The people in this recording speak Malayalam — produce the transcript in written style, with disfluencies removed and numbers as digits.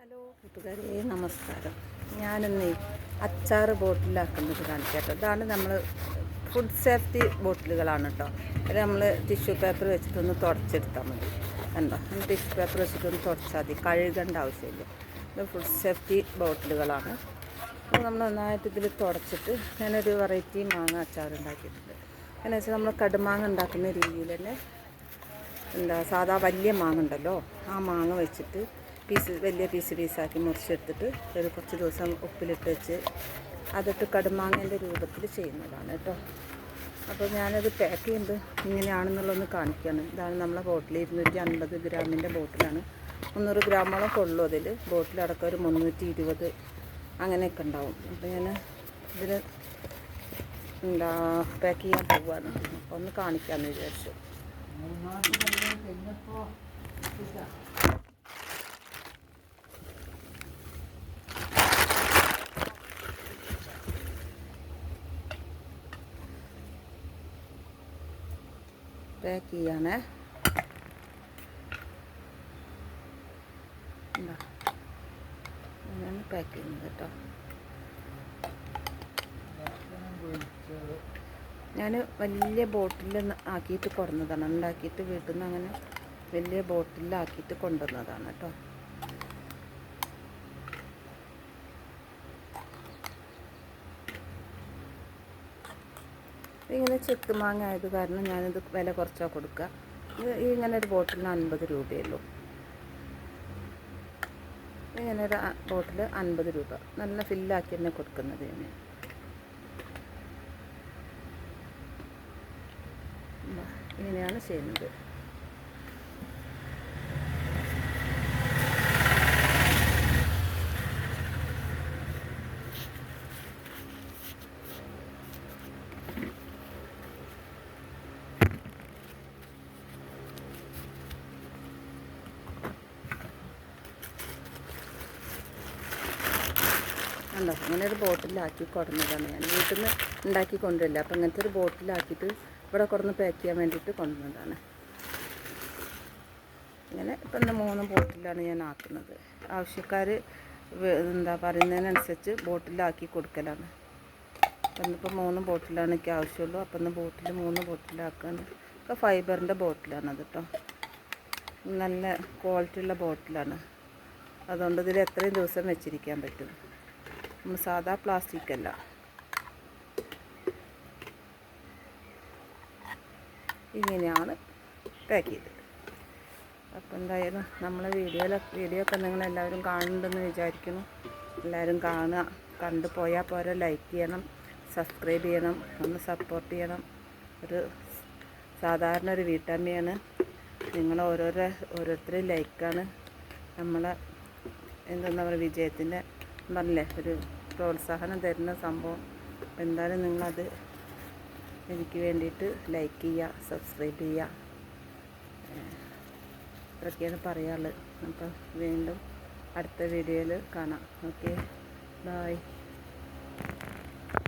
ഹലോ കൂട്ടുകാരെ, നമസ്കാരം. ഞാനിന്ന് അച്ചാർ ബോട്ടിലാക്കുന്നത് കാണിക്കാം. ഇതാണ് നമ്മൾ ഫുഡ് സേഫ്റ്റി ബോട്ടിലുകളാണ് കേട്ടോ. അത് നമ്മൾ ടിഷ്യൂ പേപ്പർ വെച്ചിട്ടൊന്ന് തുടച്ചെടുത്താൽ മതി. കണ്ടോ, ടിഷ്യൂ പേപ്പർ വെച്ചിട്ടൊന്ന് തുടച്ചാൽ മതി, കഴുകേണ്ട ആവശ്യമില്ല. ഇത് ഫുഡ് സേഫ്റ്റി ബോട്ടിലുകളാണ്. അപ്പോൾ നമ്മൾ നന്നായിട്ട് ഇതിൽ തുടച്ചിട്ട് ഞാനൊരു വെറൈറ്റി മാങ്ങ അച്ചാർ ഉണ്ടാക്കിയിട്ടുണ്ട്. എന്ന് വെച്ചാൽ നമ്മൾ കടുമാങ്ങ ഉണ്ടാക്കുന്ന രീതിയിൽ തന്നെ സാധാ വലിയ മാങ്ങ ഉണ്ടല്ലോ, ആ മാങ്ങ വെച്ചിട്ട് വലിയ പീസാക്കി മുറിച്ചെടുത്തിട്ട് ഒരു കുറച്ച് ദിവസം ഉപ്പിലിട്ട് വെച്ച് അതിട്ട് കടുമാങ്ങേൻ്റെ രൂപത്തിൽ ചെയ്യുന്നതാണ് കേട്ടോ. അപ്പോൾ ഞാനത് പാക്ക് ചെയ്യുന്നത് ഇങ്ങനെയാണെന്നുള്ളതൊന്ന് കാണിക്കുകയാണ്. ഇതാണ് നമ്മളെ ബോട്ടിൽ, 250 ഗ്രാമിൻ്റെ ബോട്ടിലാണ്. 300 ഗ്രാമോളം കൊള്ളു അതിൽ. ബോട്ടിലടക്കം ഒരു 320 അങ്ങനെയൊക്കെ ഉണ്ടാവും. അപ്പോൾ ഞാൻ ഇതിൽ പാക്ക് ചെയ്യാൻ പോവുകയാണ്. അപ്പോൾ ഒന്ന് കാണിക്കാമെന്ന് വിചാരിച്ചു. പാക്ക് ചെയ്യാണ്. അങ്ങനെയാണ് പാക്ക് ചെയ്യുന്നത് കേട്ടോ. ഞാൻ വലിയ ബോട്ടിൽ ആക്കിയിട്ട് കൊടുന്നതാണ്, ഉണ്ടാക്കിയിട്ട് വീട്ടിൽ നിന്ന് അങ്ങനെ വലിയ ബോട്ടിലാക്കിയിട്ട് കൊണ്ടുവന്നതാണ് കേട്ടോ. ഇങ്ങനെ ചെത്തുമാങ്ങ ആയത് കാരണം ഞാനിത് വില കുറച്ചാണ് കൊടുക്കുക. ഇങ്ങനെ ഒരു ബോട്ടിലിന് 50 രൂപയുള്ളൂ. ഇങ്ങനെ ഒരു ബോട്ടിൽ 50 രൂപ. നല്ല ഫില്ലാക്കി തന്നെ കൊടുക്കുന്നത്. ഇങ്ങനെയാണ് ചെയ്യുന്നത്. ഉണ്ടോ, ഇങ്ങനെ ഒരു ബോട്ടിലാക്കി കൊടുന്നതാണ്. ഞാൻ വീട്ടിൽ നിന്ന് ഉണ്ടാക്കി കൊണ്ടുവരില്ല. അപ്പോൾ ഇങ്ങനത്തെ ഒരു ബോട്ടിലാക്കിയിട്ട് ഇവിടെ കൊടുന്ന് പാക്ക് ചെയ്യാൻ വേണ്ടിയിട്ട് കൊണ്ടുവന്നതാണ്. ഇങ്ങനെ ഇപ്പം 3 ബോട്ടിലാണ് ഞാൻ ആക്കുന്നത്. ആവശ്യക്കാർ പറയുന്നതിനനുസരിച്ച് ബോട്ടിലാക്കി കൊടുക്കലാണ്. അപ്പം ഇന്നിപ്പോൾ 3 ബോട്ടിലാണ് എനിക്ക് ആവശ്യമുള്ളൂ. അപ്പം ഇന്ന് 3 ബോട്ടിലാക്കാണ്. ഇപ്പോൾ ഫൈബറിൻ്റെ ബോട്ടിലാണത് കേട്ടോ. നല്ല ക്വാളിറ്റി ഉള്ള ബോട്ടിലാണ്. അതുകൊണ്ട് ഇതിൽ എത്രയും ദിവസം വെച്ചിരിക്കാൻ പറ്റും. നമ്മൾ സാധാ പ്ലാസ്റ്റിക് അല്ല. ഇങ്ങനെയാണ് പാക്ക് ചെയ്തത്. അപ്പോൾ എന്തായാലും നമ്മളെ വീഡിയോ ഒക്കെ നിങ്ങളെല്ലാവരും കാണുന്നുണ്ടെന്ന് വിചാരിക്കുന്നു. എല്ലാവരും കാണുക. കണ്ടു പോയാൽ പോരാ, ലൈക്ക് ചെയ്യണം, സബ്സ്ക്രൈബ് ചെയ്യണം, ഒന്ന് സപ്പോർട്ട് ചെയ്യണം. ഒരു സാധാരണ ഒരു വീട്ടമ്മയാണ്. നിങ്ങൾ ഓരോരുത്തരെയും ലൈക്കാണ് നമ്മളെ എന്താ പറയുക വിജയത്തിൻ്റെ പറഞ്ഞില്ലേ ഒരു പ്രോത്സാഹനം തരുന്ന സംഭവം. എന്തായാലും നിങ്ങളത് എനിക്ക് വേണ്ടിയിട്ട് ലൈക്ക് ചെയ്യുക, സബ്സ്ക്രൈബ് ചെയ്യുക. ഇതൊക്കെയാണ് പറയാനുള്ളത്. അപ്പം വീണ്ടും അടുത്ത വീഡിയോയിൽ കാണാം. Okay, by.